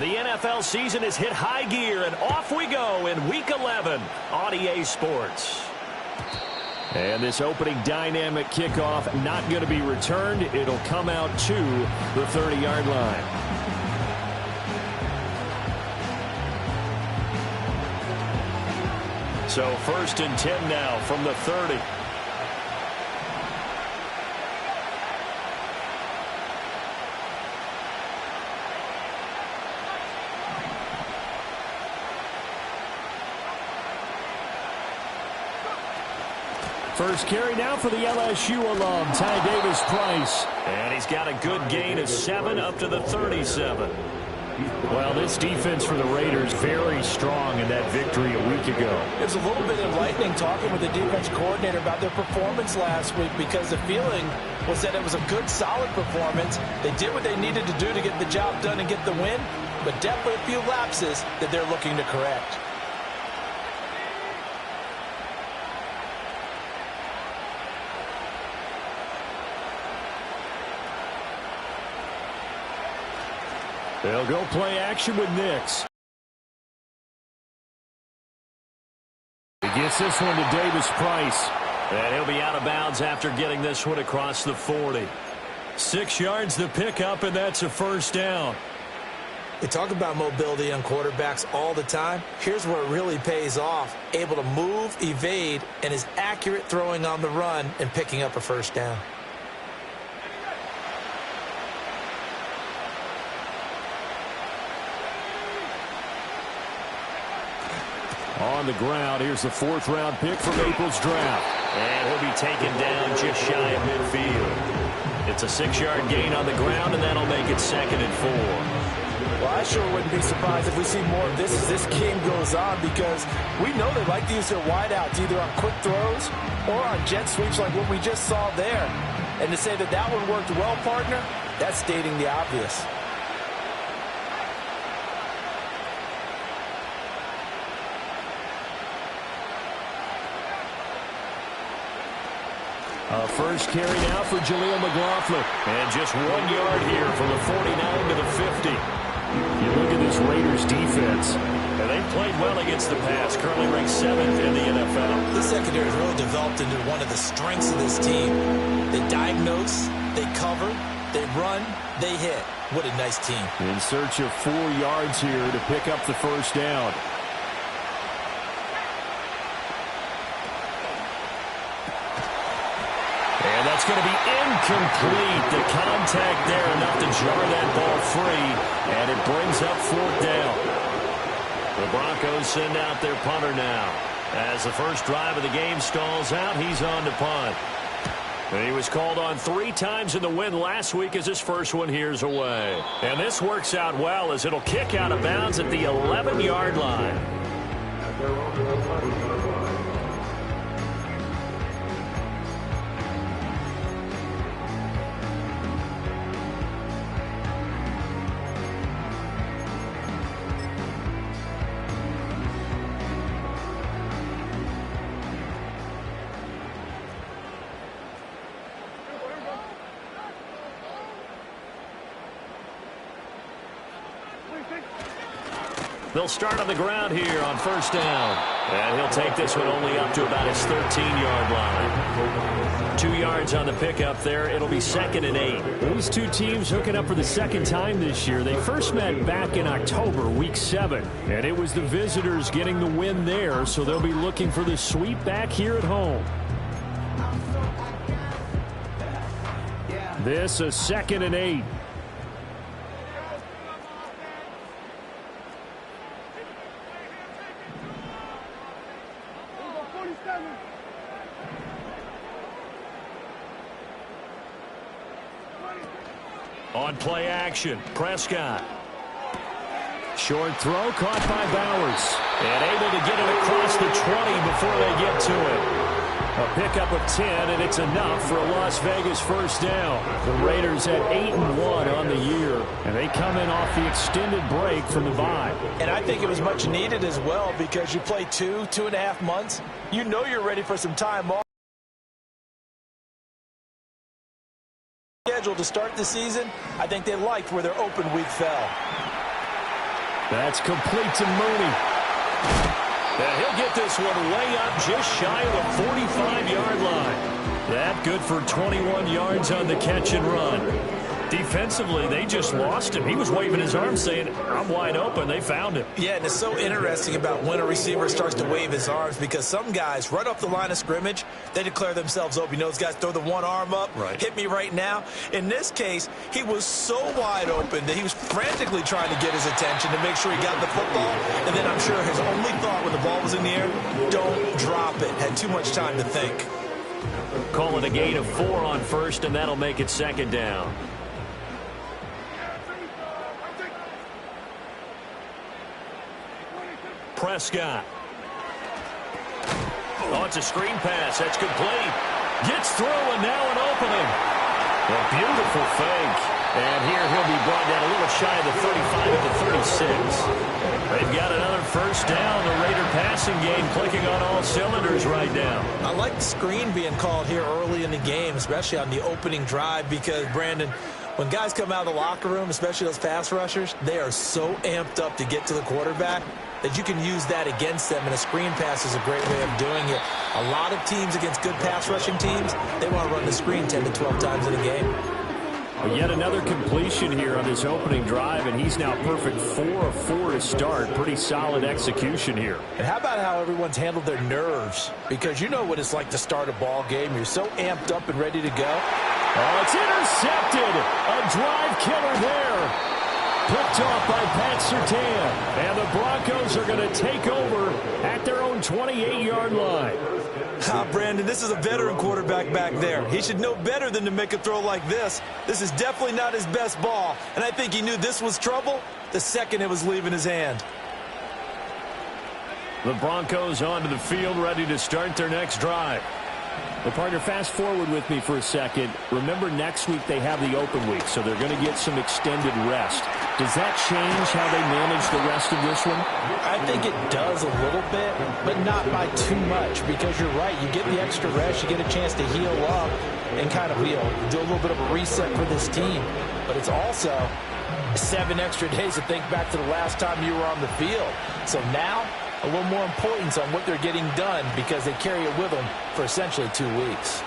The NFL season has hit high gear, and off we go in Week 11 on EA Sports. And this opening dynamic kickoff not going to be returned. It'll come out to the 30-yard line. So 1st and 10 now from the 30. First carry now for the LSU alum, Ty Davis-Price. And he's got a good gain of 7 up to the 37. Well, this defense for the Raiders very strong in that victory a week ago. It was a little bit enlightening talking with the defense coordinator about their performance last week, because the feeling was that it was a good, solid performance. They did what they needed to do to get the job done and get the win, but definitely a few lapses that they're looking to correct. They'll go play action with Nix. He gets this one to Davis-Price. And he'll be out of bounds after getting this one across the 40. 6 yards the pickup, and that's a first down. We talk about mobility on quarterbacks all the time. Here's where it really pays off. Able to move, evade, and is accurate throwing on the run and picking up a first down. On the ground, here's the 4th-round pick from April's draft. And he'll be taken down just shy of midfield. It's a 6-yard gain on the ground, and that'll make it 2nd and 4. Well, I sure wouldn't be surprised if we see more of this as this game goes on, because we know they like to use their wideouts either on quick throws or on jet sweeps like what we just saw there. And to say that that one worked well, partner, that's stating the obvious. A first carry now for Jaleel McLaughlin. And just 1 yard here from the 49 to the 50. You look at this Raiders defense, and they've played well against the pass, currently ranked 7th in the NFL. The secondary has really developed into one of the strengths of this team. They diagnose, they cover, they run, they hit. What a nice team. In search of 4 yards here to pick up the first down. And that's going to be incomplete. The contact there, enough to jar that ball free. And it brings up 4th down. The Broncos send out their punter now. As the first drive of the game stalls out, he's on to punt. And he was called on 3 times in the win last week as his first one here's away. And this works out well as it'll kick out of bounds at the 11-yard line. They'll start on the ground here on first down. And he'll take this one only up to about his 13-yard line. 2 yards on the pickup there. It'll be 2nd and 8. These two teams hooking up for the second time this year. They first met back in October, week 7. And it was the visitors getting the win there, so they'll be looking for the sweep back here at home. This a 2nd and 8. On play action, Prescott. Short throw caught by Bowers. And able to get it across the 20 before they get to it. A pickup of 10, and it's enough for a Las Vegas first down. The Raiders at 8-1 on the year, and they come in off the extended break from the bye. And I think it was much needed as well, because you play 2.5 months. You know you're ready for some time off. Schedule to start the season, I think they liked where their open week fell. That's complete to Mooney. And he'll get this one way up just shy of the 45-yard line. That good for 21 yards on the catch and run. Defensively, they just lost him. He was waving his arms saying, I'm wide open. They found him. Yeah, and it's so interesting about when a receiver starts to wave his arms because some guys, right off the line of scrimmage, they declare themselves open. You know, those guys throw the one arm up, hit me right now. In this case, he was so wide open that he was frantically trying to get his attention to make sure he got the football. And then I'm sure his only thought when the ball was in the air, don't drop it. Had too much time to think. Call it a gain of 4 on first, and that'll make it second down. Prescott. Oh, it's a screen pass. That's complete. Gets through, and now an opening. A beautiful fake. And here he'll be brought down a little shy of the 35 at the 36. They've got another first down. The Raider passing game clicking on all cylinders right now. I like the screen being called here early in the game, especially on the opening drive, because, Brandon, when guys come out of the locker room, especially those pass rushers, they are so amped up to get to the quarterback that you can use that against them, and a screen pass is a great way of doing it. A lot of teams against good pass rushing teams, they want to run the screen 10 to 12 times in a game. Yet another completion here on his opening drive, and he's now perfect 4 of 4 to start. Pretty solid execution here. And how about how everyone's handled their nerves? Because you know what it's like to start a ball game. You're so amped up and ready to go. Oh, it's intercepted. A drive killer there. Picked off by Pat Surtain. And the Broncos are going to take over at their own 28-yard line. Brandon, this is a veteran quarterback back there. He should know better than to make a throw like this. This is definitely not his best ball. And I think he knew this was trouble the second it was leaving his hand. The Broncos onto the field, ready to start their next drive. Well, partner, fast forward with me for a second. Remember, next week they have the open week, so they're going to get some extended rest. Does that change how they manage the rest of this one? I think it does a little bit, but not by too much, because you're right. You get the extra rest, you get a chance to heal up and kind of, do a little bit of a reset for this team. But it's also 7 extra days to think back to the last time you were on the field. So now, a little more importance on what they're getting done because they carry it with them for essentially 2 weeks.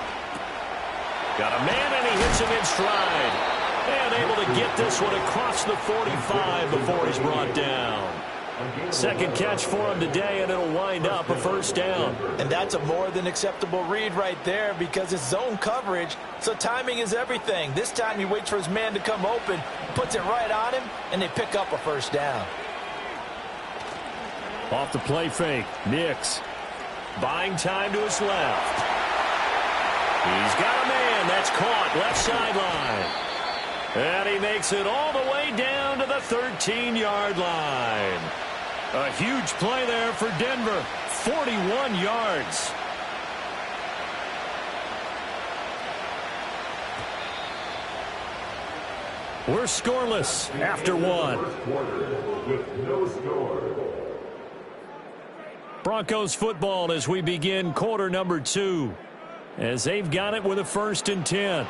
Got a man, and he hits him in stride. And able to get this one across the 45 before he's brought down. Second catch for him today, and it'll wind up a first down. And that's a more than acceptable read right there because it's zone coverage, so timing is everything. This time he waits for his man to come open, puts it right on him, and they pick up a first down. Off the play fake, Nix. Buying time to his left. He's got a man. That's caught left sideline. And he makes it all the way down to the 13-yard line. A huge play there for Denver. 41 yards. We're scoreless after 1. Broncos football as we begin quarter number 2. As they've got it with a 1st and 10.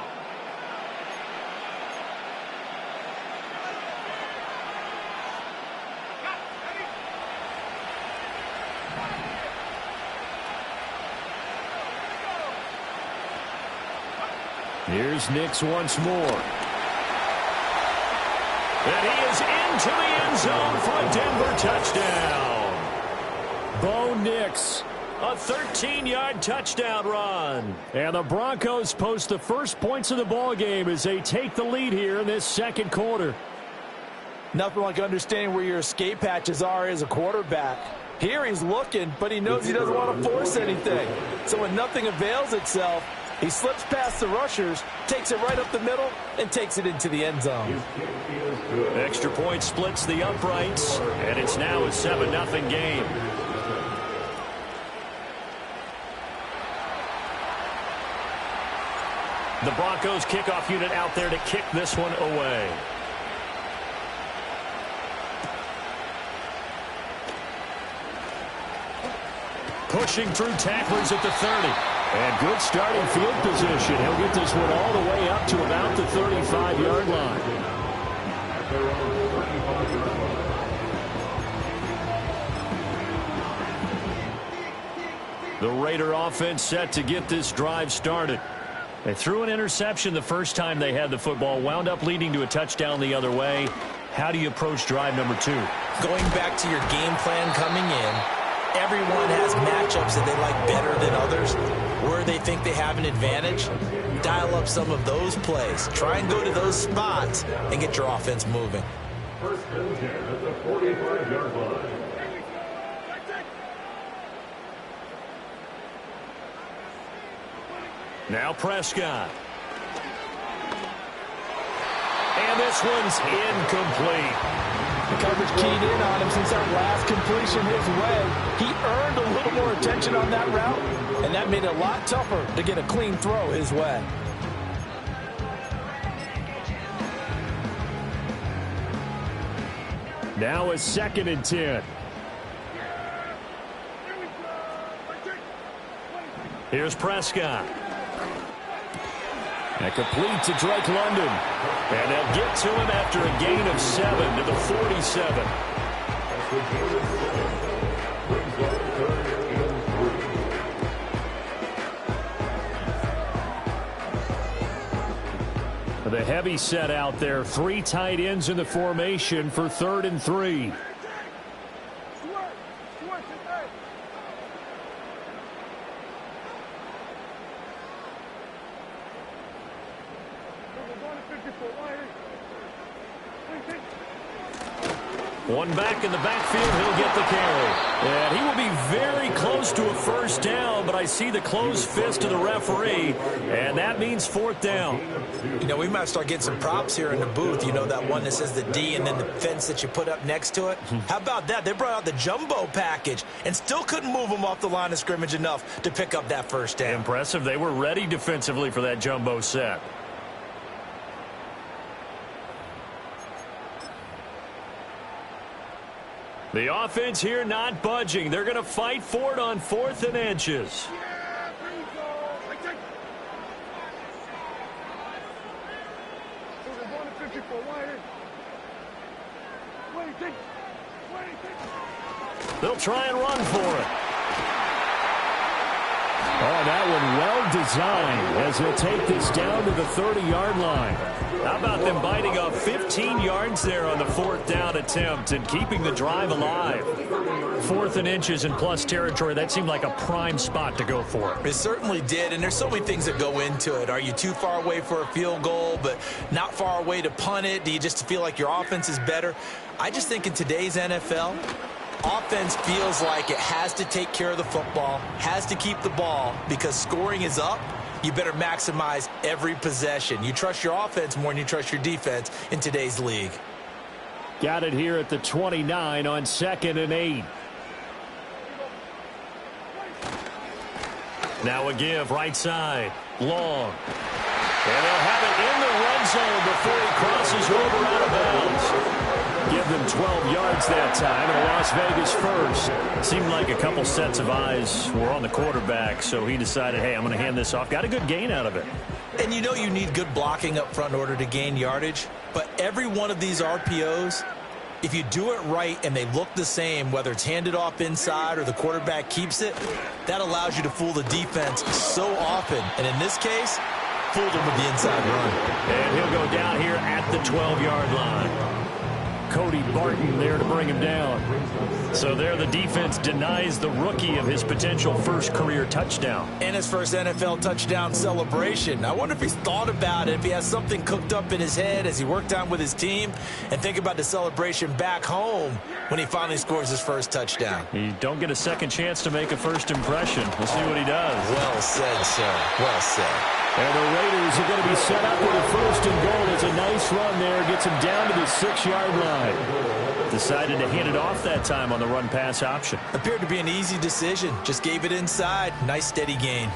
Here's Nix once more. And he is into the end zone for a Denver touchdown. Bo Nix, a 13-yard touchdown run. And the Broncos post the first points of the ball game as they take the lead here in this second quarter. Nothing like understanding where your escape hatches are as a quarterback. Here he's looking, but he knows he doesn't want to force anything. So when nothing avails itself, he slips past the rushers, takes it right up the middle, and takes it into the end zone. Extra point splits the uprights, and it's now a 7-0 game. The Broncos kickoff unit out there to kick this one away. Pushing through tacklers at the 30. And good starting field position. He'll get this one all the way up to about the 35-yard line. The Raider offense set to get this drive started. They threw an interception the first time they had the football, wound up leading to a touchdown the other way. How do you approach drive number 2? Going back to your game plan coming in, everyone has matchups that they like better than others. Where they think they have an advantage, dial up some of those plays. Try and go to those spots and get your offense moving. First and 10 at the 45-yard line. Now Prescott. And this one's incomplete. The coverage keyed in on him since that last completion his way. He earned a little more attention on that route, and that made it a lot tougher to get a clean throw his way. Now a 2nd and 10. Here's Prescott. And complete to Drake London. And they'll get to him after a gain of 7 to the 47. The heavy set out there. 3 tight ends in the formation for 3rd and 3. One back in the backfield, he'll get the carry. And he will be very close to a first down, but I see the closed fist of the referee, and that means 4th down. You know, we might start getting some props here in the booth. You know, that one that says the D and then the fence that you put up next to it? How about that? They brought out the jumbo package and still couldn't move them off the line of scrimmage enough to pick up that first down. Impressive. They were ready defensively for that jumbo set. The offense here not budging. They're going to fight for it on 4th and inches. They'll try and run for it. Oh, that one well designed as he'll take this down to the 30-yard line. How about them biting off 15 yards there on the 4th down attempt and keeping the drive alive? 4th and inches in plus territory, that seemed like a prime spot to go for. It certainly did, and there's so many things that go into it. Are you too far away for a field goal, but not far away to punt it? Do you just feel like your offense is better? I just think in today's NFL, offense feels like it has to take care of the football, has to keep the ball, because scoring is up. You better maximize every possession. You trust your offense more than you trust your defense in today's league. Got it here at the 29 on 2nd and 8. Now a give right side. Long. And they'll have it in the red zone before he crosses over out of bounds. Give them 12 yards that time, and a Las Vegas first. Seemed like a couple sets of eyes were on the quarterback, so he decided, hey, I'm going to hand this off. Got a good gain out of it. And you know you need good blocking up front in order to gain yardage, but every one of these RPOs, if you do it right and they look the same, whether it's handed off inside or the quarterback keeps it, that allows you to fool the defense so often. And in this case, fooled him with the inside run. And he'll go down here at the 12-yard line. Cody Barton there to bring him down. So there the defense denies the rookie of his potential first career touchdown. And his first NFL touchdown celebration. I wonder if he's thought about it, if he has something cooked up in his head as he worked on with his team, and think about the celebration back home when he finally scores his first touchdown. You don't get a second chance to make a first impression. We'll see what he does. Well said, sir. Well said. And the Raiders are going to be set up with a 1st and goal. It's a nice run there. Gets him down to the 6-yard line. Decided to hand it off that time on the run-pass option. Appeared to be an easy decision. Just gave it inside. Nice steady gain.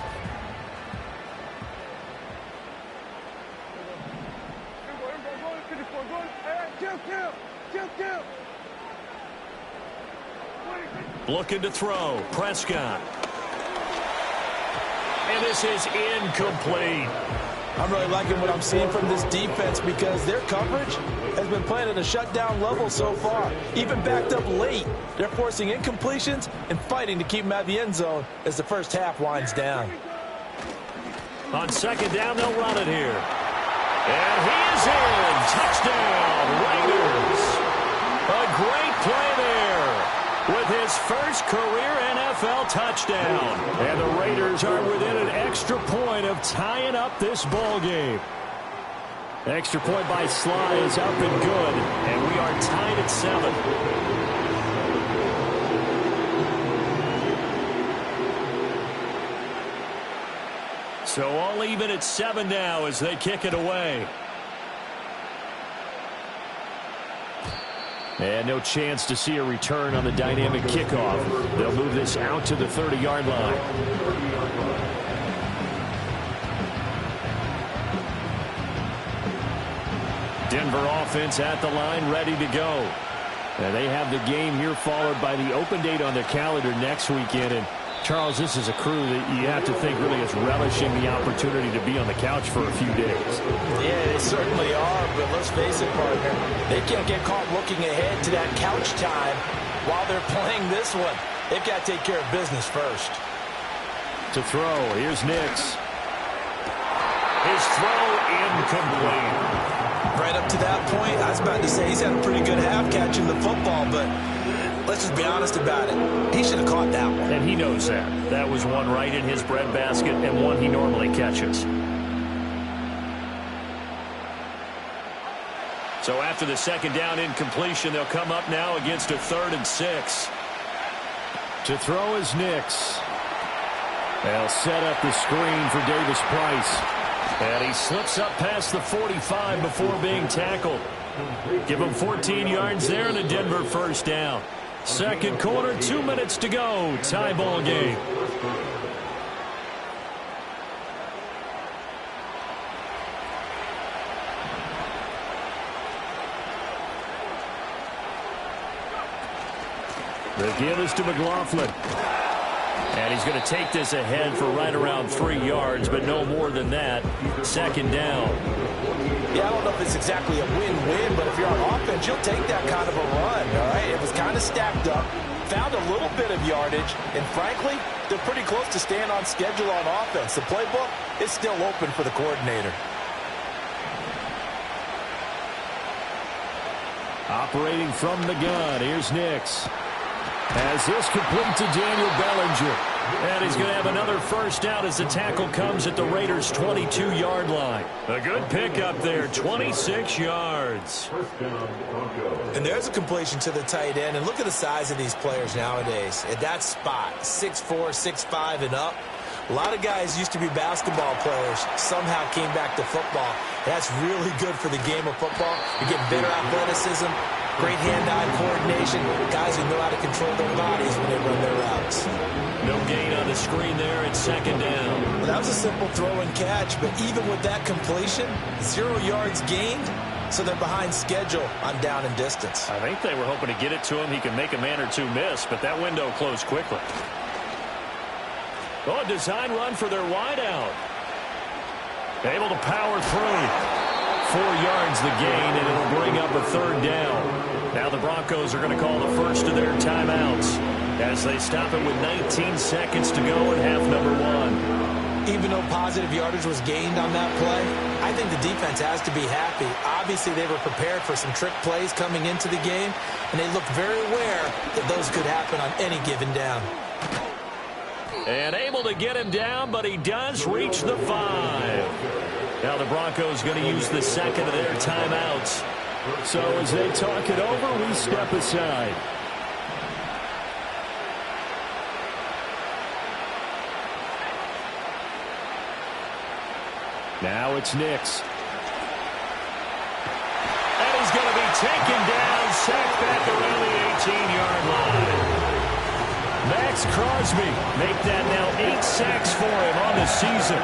Looking to throw. Prescott. And this is incomplete. I'm really liking what I'm seeing from this defense because their coverage has been playing at a shutdown level so far. Even backed up late, they're forcing incompletions and fighting to keep them out of the end zone as the first half winds down. On second down, they'll run it here. And he is in. Touchdown, Raiders. A great play there with his first career NFL touchdown. And the Raiders are within an extra point of tying up this ball game. Extra point by Sly is up and good, and we are tied at 7. So all even at 7 now as they kick it away. And no chance to see a return on the dynamic kickoff. They'll move this out to the 30-yard line. Denver offense at the line, ready to go. And they have the game here followed by the open date on their calendar next weekend. And Charles, this is a crew that you have to think really is relishing the opportunity to be on the couch for a few days. Yeah, they certainly are, but let's face it, partner. They can't get caught looking ahead to that couch time while they're playing this one. They've got to take care of business first. To throw, here's Nix. His throw incomplete. Right up to that point, I was about to say he's had a pretty good half catching the football, but let's just be honest about it. He should have caught that one. And he knows that. That was one right in his breadbasket and one he normally catches. So after the second down incompletion, they'll come up now against a 3rd and 6. To throw is Nix. They'll set up the screen for Davis Price. And he slips up past the 45 before being tackled. Give him 14 yards there and a Denver first down. Second quarter, 2 minutes to go. Tie ball game. The give is to McLaughlin. And he's going to take this ahead for right around 3 yards, but no more than that. Second down. Yeah, I don't know if it's exactly a win-win, but if you're on offense, you'll take that kind of a run, all right? It was kind of stacked up, found a little bit of yardage, and frankly, they're pretty close to staying on schedule on offense. The playbook is still open for the coordinator. Operating from the gun, here's Nix. As this complete to Daniel Bellinger. And he's going to have another first down as the tackle comes at the Raiders' 22-yard line. A good pickup there, 26 yards. And there's a completion to the tight end. And look at the size of these players nowadays. At that spot, 6'4", 6'5", and up. A lot of guys used to be basketball players, somehow came back to football. That's really good for the game of football. You're getting better athleticism, great hand-eye coordination, guys who know how to control their bodies when they run their routes. No gain on the screen there at second down. Well, that was a simple throw and catch, but even with that completion, 0 yards gained, so they're behind schedule on down and distance. I think they were hoping to get it to him. He can make a man or two miss, but that window closed quickly. Oh, a design run for their wideout. Able to power through. 4 yards the gain, and it'll bring up a third down. Now the Broncos are going to call the first of their timeouts as they stop it with 19 seconds to go in half number 1. Even though positive yardage was gained on that play, I think the defense has to be happy. Obviously, they were prepared for some trick plays coming into the game, and they looked very aware that those could happen on any given down. And able to get him down, but he does reach the 5. Now the Broncos going to use the second of their timeouts. So as they talk it over, we step aside. Now it's Nix. And he's going to be taken down, sacked back around the 18-yard line. Max Crosby make that now 8 sacks for him on the season.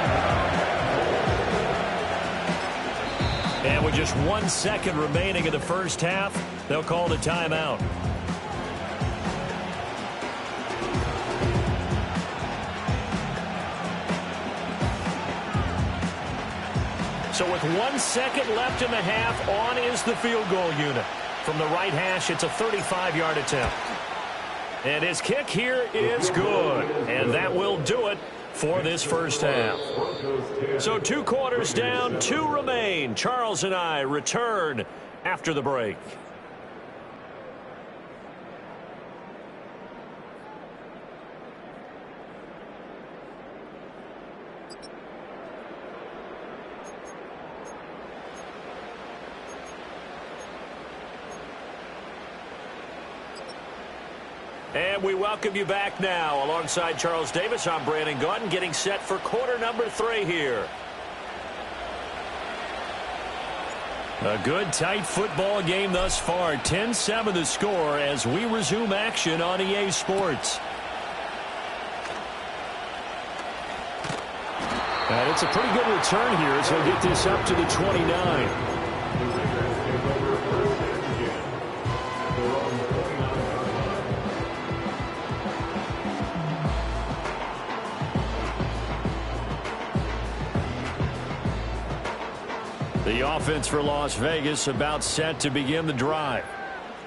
And with just 1 second remaining in the first half, they'll call the timeout. So with 1 second left in the half, on is the field goal unit. From the right hash, it's a 35-yard attempt. And his kick here is good. And that will do it for this first half. So 2 quarters down, 2 remain. Charles and I return after the break. And we welcome you back now. Alongside Charles Davis, I'm Brandon Gaudin, getting set for quarter number 3 here. A good, tight football game thus far. 10-7 the score as we resume action on EA Sports. And it's a pretty good return here as he'll get this up to the 29. The offense for Las Vegas about set to begin the drive.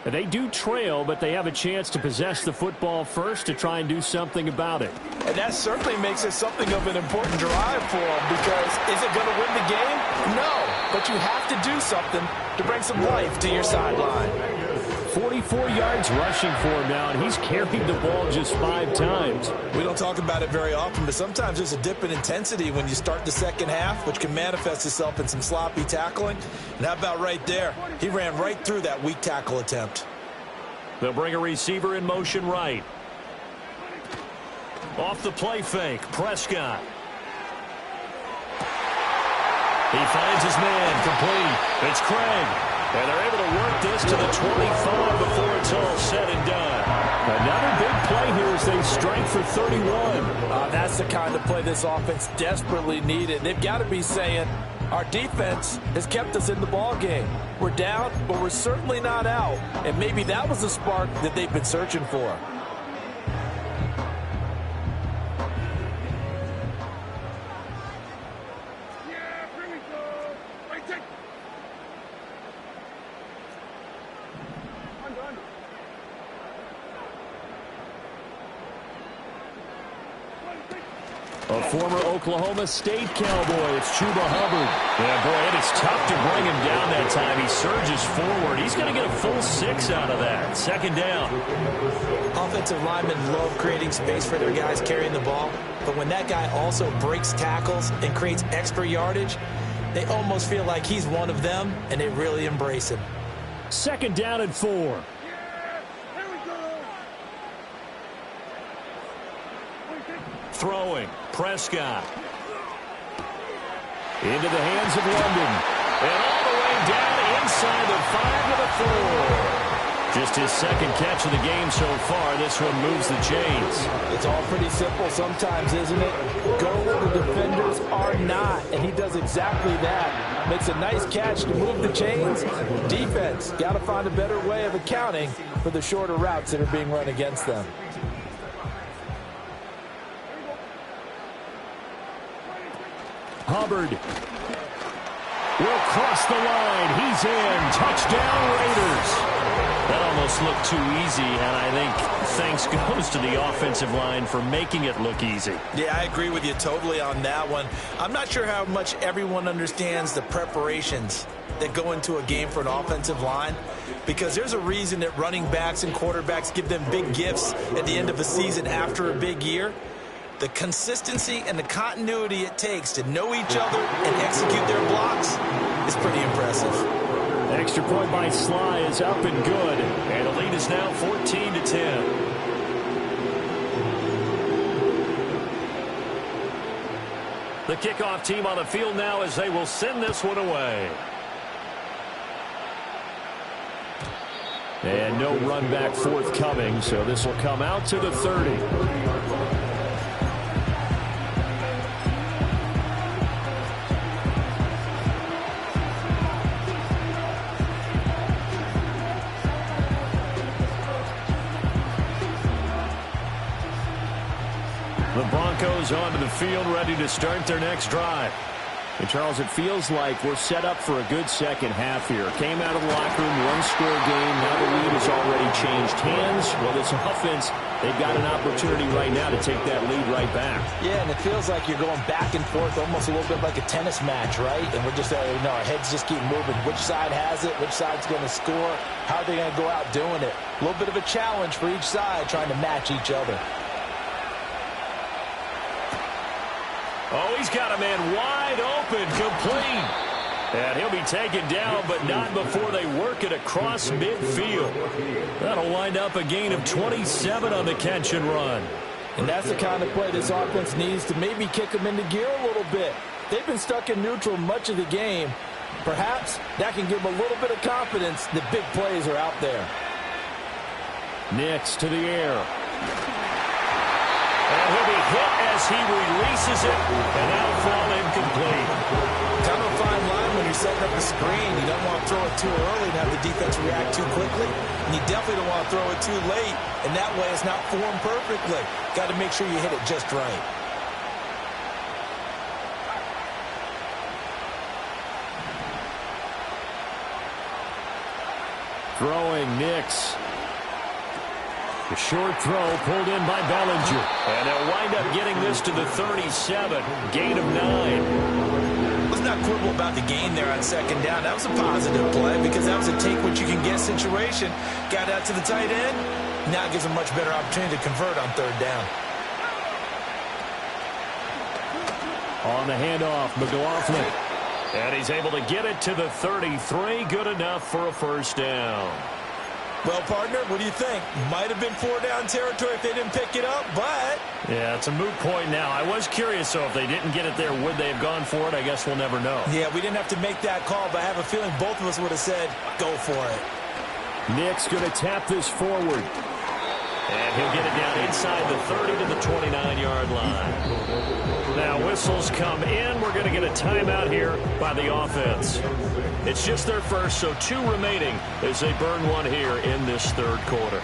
They do trail, but they have a chance to possess the football first to try and do something about it. And that certainly makes it something of an important drive for them, because is it going to win the game? No, but you have to do something to bring some life to your sideline. 44 yards rushing for him now, and he's carried the ball just 5 times. We don't talk about it very often, but sometimes there's a dip in intensity when you start the second half, which can manifest itself in some sloppy tackling. And how about right there? He ran right through that weak tackle attempt. They'll bring a receiver in motion right. Off the play fake, Prescott. He finds his man, complete. It's Craig. And they're able to work this to the 25 before it's all said and done. Another big play here as they strike for 31. That's the kind of play this offense desperately needed. They've got to be saying, our defense has kept us in the ball game. We're down, but we're certainly not out. And maybe that was the spark that they've been searching for. A former Oklahoma State Cowboy, it's Chuba Hubbard. Yeah, boy, it is tough to bring him down that time. He surges forward. He's going to get a full 6 out of that. Second down. Offensive linemen love creating space for their guys carrying the ball, but when that guy also breaks tackles and creates extra yardage, they almost feel like he's one of them, and they really embrace him. Second down and 4. Throwing, Prescott. Into the hands of London. And all the way down inside the 5 with a 4. Just his second catch of the game so far. This one moves the chains. It's all pretty simple sometimes, isn't it? Go where the defenders are not, and he does exactly that. Makes a nice catch to move the chains. Defense, got to find a better way of accounting for the shorter routes that are being run against them. Hubbard will cross the line. He's in. Touchdown, Raiders. That almost looked too easy, and I think thanks goes to the offensive line for making it look easy. Yeah, I agree with you totally on that one. I'm not sure how much everyone understands the preparations that go into a game for an offensive line, because there's a reason that running backs and quarterbacks give them big gifts at the end of a season after a big year. The consistency and the continuity it takes to know each other and execute their blocks is pretty impressive. Extra point by Sly is up and good, and the lead is now 14-10. The kickoff team on the field now as they will send this one away. And no run back forthcoming, so this will come out to the 30. The Broncos onto the field, ready to start their next drive. And, Charles, it feels like we're set up for a good second half here. Came out of the locker room, one-score game. Now the lead has already changed hands. Well, this offense, they've got an opportunity right now to take that lead right back. Yeah, and it feels like you're going back and forth, almost a little bit like a tennis match, right? And we're just, our heads just keep moving. Which side has it? Which side's going to score? How are they going to go out doing it? A little bit of a challenge for each side, trying to match each other. Oh, he's got a man wide open, complete. And he'll be taken down, but not before they work it across midfield. That'll wind up a gain of 27 on the catch and run. And that's the kind of play this offense needs to maybe kick them into gear a little bit. They've been stuck in neutral much of the game. Perhaps that can give them a little bit of confidence that big plays are out there. Nix to the air. And he'll be hit as he releases it, and that'll fall incomplete. Kind of a fine line when you're setting up the screen. You don't want to throw it too early and have the defense react too quickly. And you definitely don't want to throw it too late, and that way it's not formed perfectly. Got to make sure you hit it just right. Throwing Nix. The short throw pulled in by Bellinger. And they'll wind up getting this to the 37. Gain of 9. Let's not quibble about the gain there on second down. That was a positive play because that was a take-what-you-can-get situation. Got out to the tight end. Now it gives a much better opportunity to convert on third down. On the handoff, McLaughlin. And he's able to get it to the 33. Good enough for a first down. Well, partner, what do you think? Might have been 4-down territory if they didn't pick it up, but... Yeah, it's a moot point now. I was curious, so if they didn't get it there, would they have gone for it? I guess we'll never know. Yeah, we didn't have to make that call, but I have a feeling both of us would have said, go for it. Nick's going to tap this forward. And he'll get it down inside the 30 to the 29-yard line. Now, whistles come in. We're going to get a timeout here by the offense. It's just their first, so 2 remaining as they burn one here in this third quarter.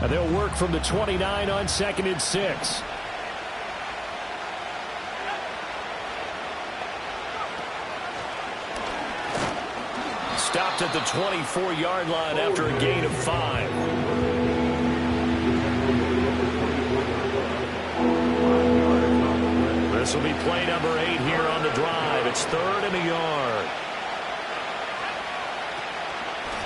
Now they'll work from the 29 on 2nd and 6. Stopped at the 24-yard line after a gain of 5. This will be play number 8 here on the drive. It's 3rd and a yard.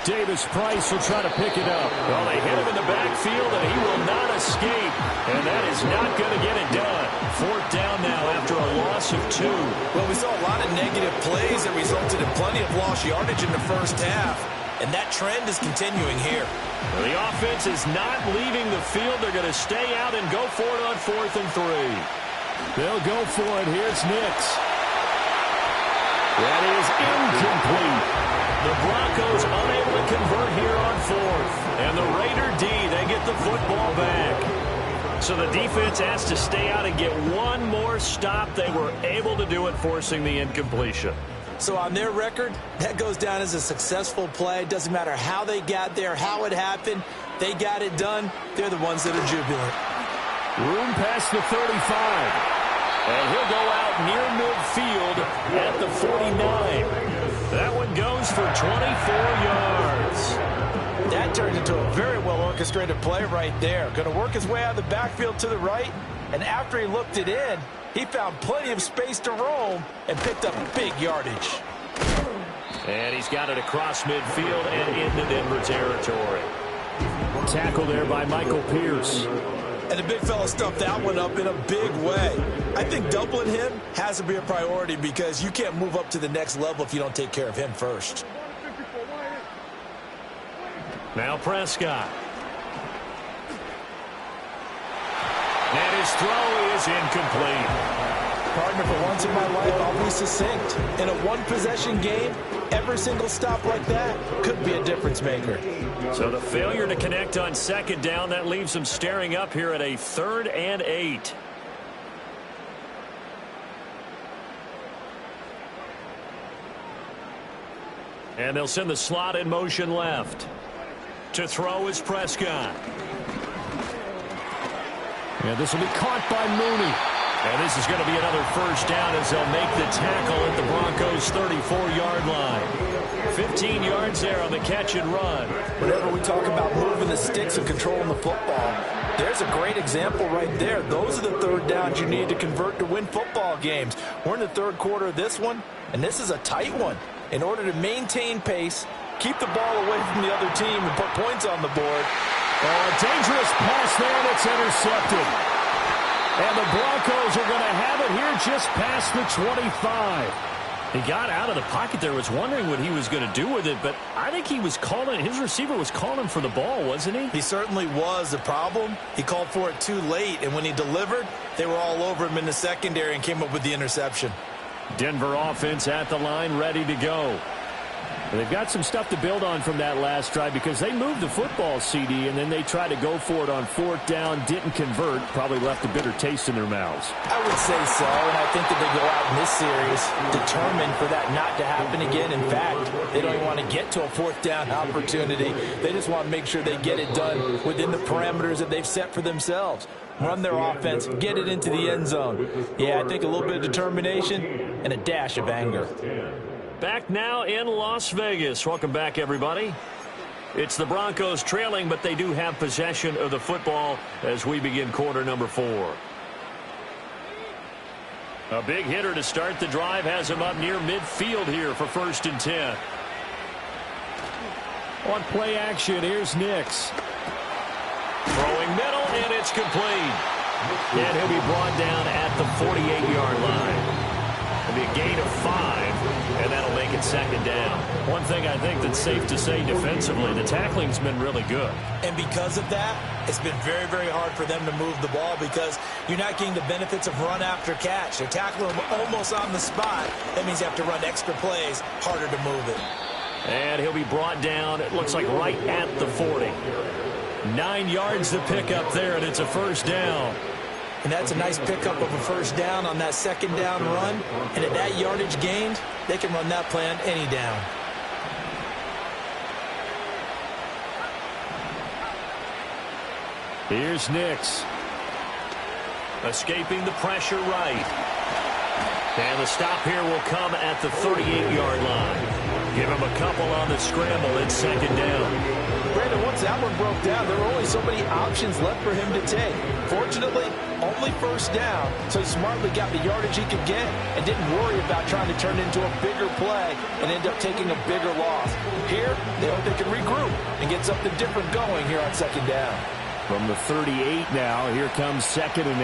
Davis-Price will try to pick it up. Well, they hit him in the backfield, and he will not escape. And that is not going to get it done. 4th down now after a loss of 2. Well, we saw a lot of negative plays that resulted in plenty of lost yardage in the first half. And that trend is continuing here. Well, the offense is not leaving the field. They're going to stay out and go for it on 4th and 3. They'll go for it. Here's Nix. That is incomplete. The Broncos unable to convert here on 4th. And the Raider D, they get the football back. So the defense has to stay out and get one more stop. They were able to do it, forcing the incompletion. So on their record, that goes down as a successful play. Doesn't matter how they got there, how it happened. They got it done. They're the ones that are jubilant. Room past the 35. And he'll go out near midfield at the 49. That one goes for 24 yards. That turned into a very well-orchestrated play right there. Going to work his way out of the backfield to the right. And after he looked it in, he found plenty of space to roam and picked up big yardage. And he's got it across midfield and into Denver territory. Tackle there by Michael Pierce. And the big fella stuffed that one up in a big way. I think doubling him has to be a priority because you can't move up to the next level if you don't take care of him first. Now Prescott. And his throw is incomplete. Partner, for once in my life, I'll be succinct. In a one-possession game, every single stop like that could be a difference maker. So the failure to connect on 2nd down, that leaves them staring up here at a 3rd and 8. And they'll send the slot in motion left. To throw is Prescott. And this will be caught by Mooney. And this is going to be another first down as they'll make the tackle at the Broncos' 34-yard line. 15 yards there on the catch and run. Whenever we talk about moving the sticks and controlling the football, there's a great example right there. Those are the third downs you need to convert to win football games. We're in the third quarter of this one, and this is a tight one. In order to maintain pace, keep the ball away from the other team, and put points on the board. Oh, a dangerous pass there, and it's intercepted. And the Broncos are going to have it here just past the 25. He got out of the pocket there, was wondering what he was going to do with it, but I think he was calling, his receiver was calling for the ball, wasn't he? He certainly was. The problem, he called for it too late, and when he delivered, they were all over him in the secondary and came up with the interception. Denver offense at the line, ready to go. They've got some stuff to build on from that last drive because they moved the football, CD, and then they tried to go for it on fourth down, didn't convert, probably left a bitter taste in their mouths. I would say so, and I think that they go out in this series determined for that not to happen again. In fact, they don't even want to get to a fourth down opportunity. They just want to make sure they get it done within the parameters that they've set for themselves. Run their offense, get it into the end zone. Yeah, I think a little bit of determination and a dash of anger. Back now in Las Vegas. Welcome back, everybody. It's the Broncos trailing, but they do have possession of the football as we begin quarter number 4. A big hitter to start the drive has him up near midfield here for 1st and 10. On play action, here's Nix. Throwing middle, and it's complete. And he'll be brought down at the 48-yard line. It'll be a gain of 5, and that'll make it 2nd down. One thing I think that's safe to say defensively, the tackling's been really good. And because of that, it's been very, very hard for them to move the ball because you're not getting the benefits of run after catch. They're tackling them almost on the spot. That means you have to run extra plays, harder to move it. And he'll be brought down, it looks like right at the 40. 9 yards to pick up there, and it's a first down. And that's a nice pickup of a first down on that 2nd down run. And at that yardage gained, they can run that play on any down. Here's Nix. Escaping the pressure right. And the stop here will come at the 38-yard line. Give him a couple on the scramble. It's 2nd down. Brandon, once that one broke down, there were only so many options left for him to take. Fortunately, only first down, so he smartly got the yardage he could get and didn't worry about trying to turn it into a bigger play and end up taking a bigger loss. Here, they hope they can regroup and get something different going here on 2nd down. From the 38 now, here comes 2nd and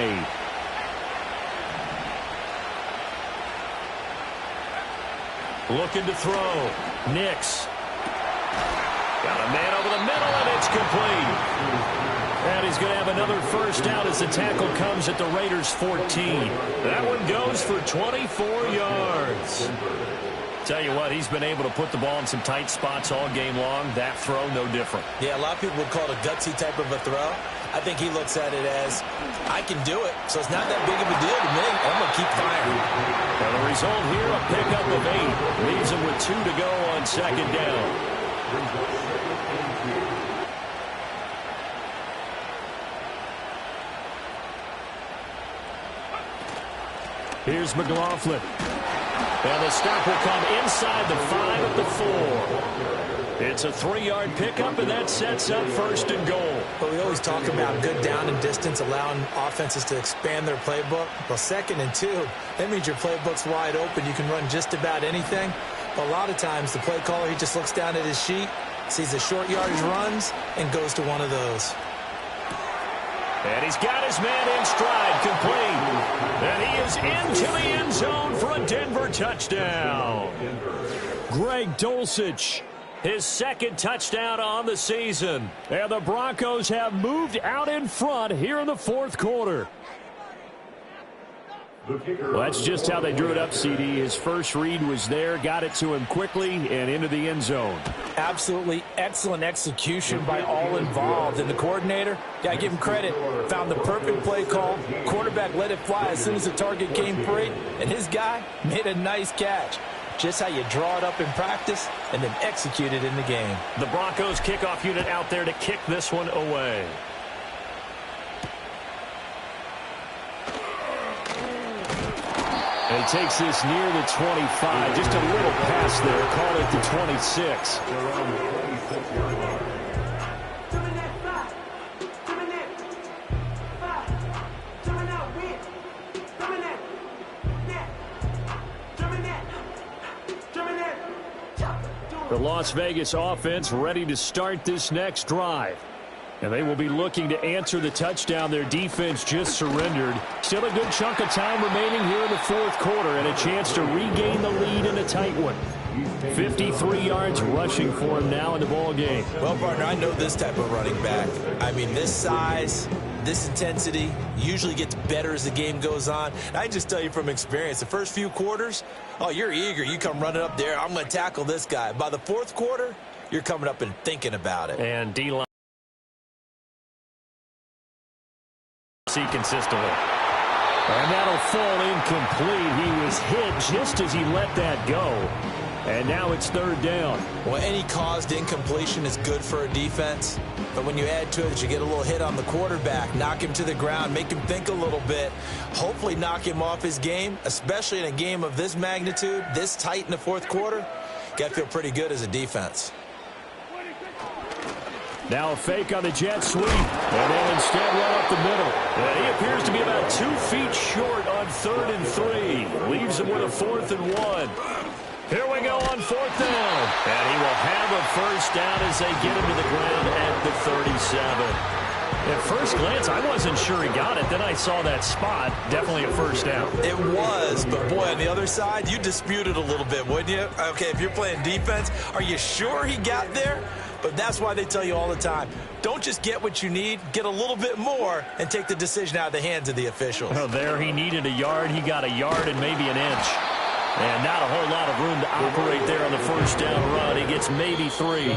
8. Looking to throw. Nix. Got a man over the middle, and it's complete. And he's going to have another first down as the tackle comes at the Raiders' 14. That one goes for 24 yards. Tell you what, he's been able to put the ball in some tight spots all game long. That throw, no different. Yeah, a lot of people would call it a gutsy type of a throw. I think he looks at it as, I can do it, so it's not that big of a deal to me. I'm going to keep firing. And the result here, a pickup of 8. Leaves him with 2 to go on 2nd down. Here's McLaughlin. And the stop will come inside the 5 at the 4. It's a 3-yard pickup, and that sets up 1st and goal. But we always talk about good down and distance, allowing offenses to expand their playbook. Well, 2nd and 2, that means your playbook's wide open. You can run just about anything. But a lot of times, the play caller, he just looks down at his sheet, sees the short yardage runs, and goes to one of those. And he's got his man in stride, complete. And he is into the end zone for a Denver touchdown. Greg Dulcich. His 2nd touchdown on the season. And the Broncos have moved out in front here in the 4th quarter. Well, that's just how they drew it up, CD. His first read was there, got it to him quickly, and into the end zone. Absolutely excellent execution by all involved. And the coordinator, got to give him credit, found the perfect play call. Quarterback let it fly as soon as the target came free, and his guy made a nice catch. Just how you draw it up in practice and then execute it in the game. The Broncos kickoff unit out there to kick this one away. And he takes this near the 25. Just a little pass there. Call it the 26. The Las Vegas offense ready to start this next drive. And they will be looking to answer the touchdown their defense just surrendered. Still a good chunk of time remaining here in the fourth quarter and a chance to regain the lead in a tight one. 53 yards rushing for him now in the ball game. Well, partner, I know this type of running back. I mean, this size, this intensity usually gets better as the game goes on. And I just tell you from experience, the first few quarters, oh, you're eager. You come running up there. I'm going to tackle this guy. By the fourth quarter, you're coming up and thinking about it. And D-line. See consistently. And that'll fall incomplete. He was hit just as he let that go. And now it's third down. Well, any caused incompletion is good for a defense. But when you add to it that you get a little hit on the quarterback, knock him to the ground, make him think a little bit, hopefully knock him off his game, especially in a game of this magnitude, this tight in the fourth quarter, got to feel pretty good as a defense. Now a fake on the jet sweep, and they'll instead run up the middle. And he appears to be about 2 feet short on 3rd and 3. Leaves him with a 4th and 1. Here we go on 4th down. And he will have a first down as they get him to the ground at the 37. At first glance, I wasn't sure he got it. Then I saw that spot. Definitely a first down. It was, but boy, on the other side, you dispute it a little bit, wouldn't you? Okay, if you're playing defense, are you sure he got there? But that's why they tell you all the time, don't just get what you need, get a little bit more and take the decision out of the hands of the officials. Well, there he needed a yard. He got a yard and maybe an inch. And not a whole lot of room to operate there on the first down run. He gets maybe 3.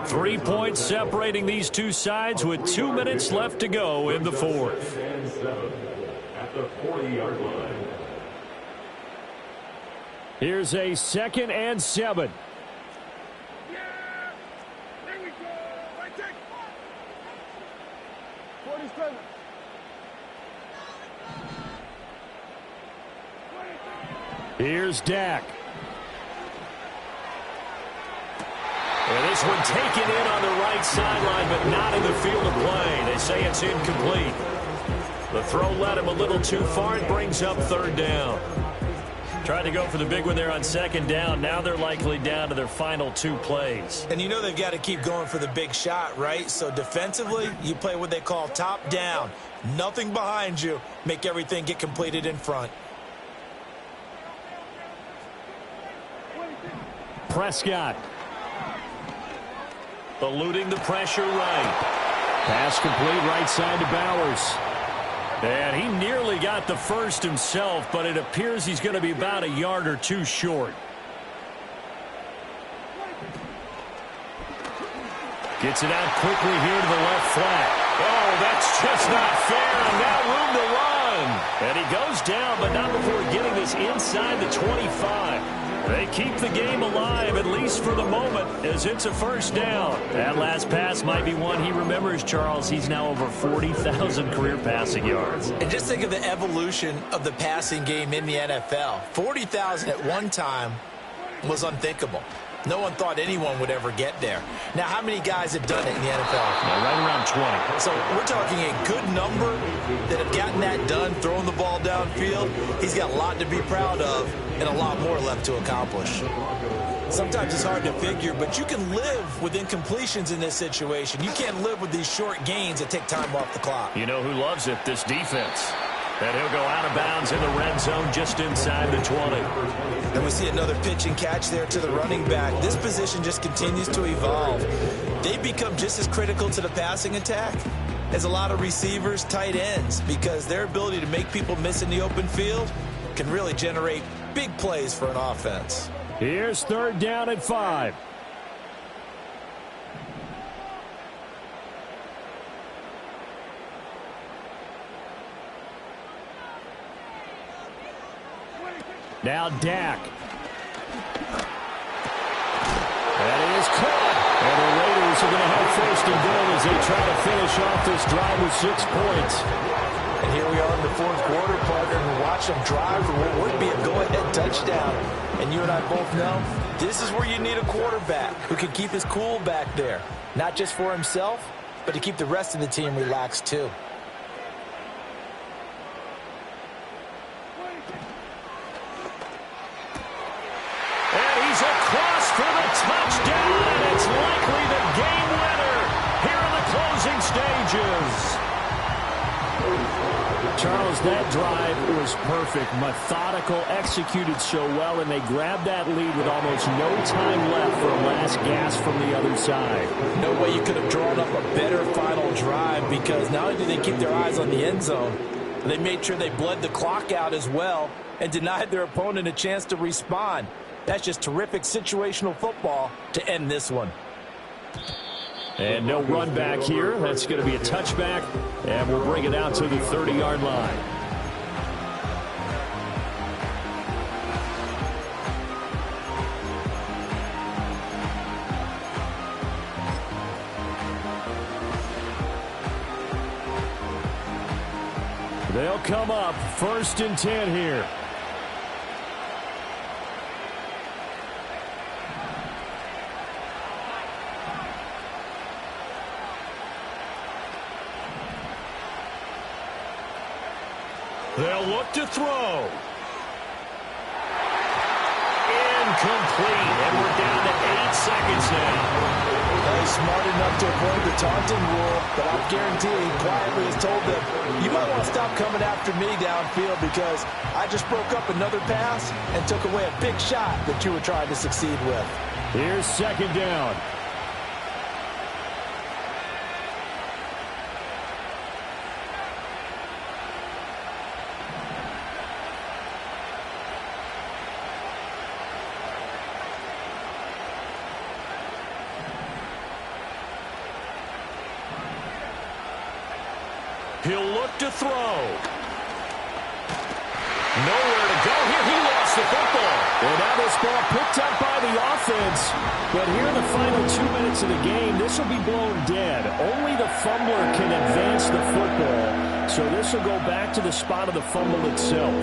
3 points separating these two sides with 2 minutes left to go in the fourth. At the 40-yard line. Here's a 2nd and 7. Here's Dak. And this one taken in on the right sideline, but not in the field of play. They say it's incomplete. The throw led him a little too far and brings up 3rd down. Tried to go for the big one there on 2nd down. Now they're likely down to their final 2 plays. And you know they've got to keep going for the big shot, right? So defensively, you play what they call top down. Nothing behind you. Make everything get completed in front. Prescott. Eluding the pressure right. Pass complete right side to Bowers. And he nearly got the first himself, but it appears he's going to be about a yard or 2 short. Gets it out quickly here to the left flat. Oh, that's just not fair, and now room to run. And he goes down, but not before getting this inside the 25. They keep the game alive, at least for the moment, as it's a first down. That last pass might be one he remembers, Charles. He's now over 40,000 career passing yards. And just think of the evolution of the passing game in the NFL. 40,000 at one time was unthinkable. No one thought anyone would ever get there. Now, how many guys have done it in the NFL? Right around 20. So we're talking a good number that have gotten that done, throwing the ball downfield. He's got a lot to be proud of and a lot more left to accomplish. Sometimes it's hard to figure, but you can live with incompletions in this situation. You can't live with these short gains that take time off the clock. You know who loves it? This defense. And he'll go out of bounds in the red zone just inside the 20. And we see another pitch and catch there to the running back. This position just continues to evolve. They become just as critical to the passing attack as a lot of receivers, tight ends, because their ability to make people miss in the open field can really generate big plays for an offense. Here's 3rd down and 5. Now Dak. Giants are going to have first and goal as they try to finish off this drive with 6 points. And here we are in the fourth quarter, partner, and watch them drive for what would be a go-ahead touchdown. And you and I both know this is where you need a quarterback who can keep his cool back there. Not just for himself, but to keep the rest of the team relaxed too. And he's across for the touchdown, and it's likely the game winner here in the closing stages. Charles, that drive was perfect, methodical, executed so well, and they grabbed that lead with almost no time left for a last gasp from the other side. No way you could have drawn up a better final drive, because not only did they keep their eyes on the end zone, they made sure they bled the clock out as well and denied their opponent a chance to respond. That's just terrific situational football to end this one. And no run back here. That's going to be a touchback, and we'll bring it out to the 30-yard line. They'll come up 1st and 10 here. They'll look to throw. Incomplete, and we're down to 8 seconds now. He's smart enough to avoid the taunting rule, but I guarantee he quietly has told them, you might want to stop coming after me downfield because I just broke up another pass and took away a big shot that you were trying to succeed with. Here's 2nd down. He'll look to throw. Nowhere to go here. He lost the football. Well, now this ball picked up by the offense. But here in the final 2 minutes of the game, this will be blown dead. Only the fumbler can advance the football. So this will go back to the spot of the fumble itself.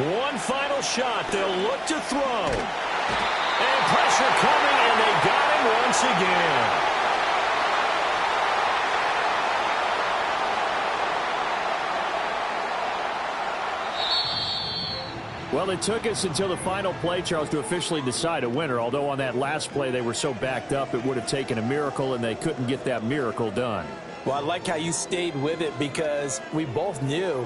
One final shot. They'll look to throw. And pressure coming, and they got him once again. Well, it took us until the final play, Charles, to officially decide a winner. Although on that last play they were so backed up it would have taken a miracle, and they couldn't get that miracle done. Well, I like how you stayed with it because we both knew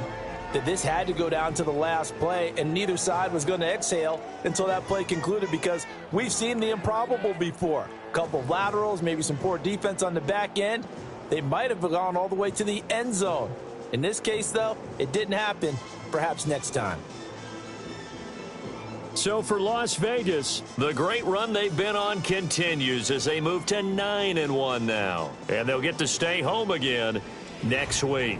that this had to go down to the last play, and neither side was going to exhale until that play concluded because we've seen the improbable before. A couple of laterals, maybe some poor defense on the back end. They might have gone all the way to the end zone. In this case, though, it didn't happen. Perhaps next time. So for Las Vegas, the great run they've been on continues as they move to 9-1 now. And they'll get to stay home again next week.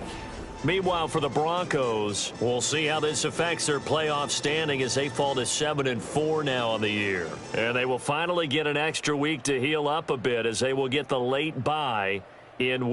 Meanwhile, for the Broncos, we'll see how this affects their playoff standing as they fall to 7-4 now on the year. And they will finally get an extra week to heal up a bit as they will get the late bye in week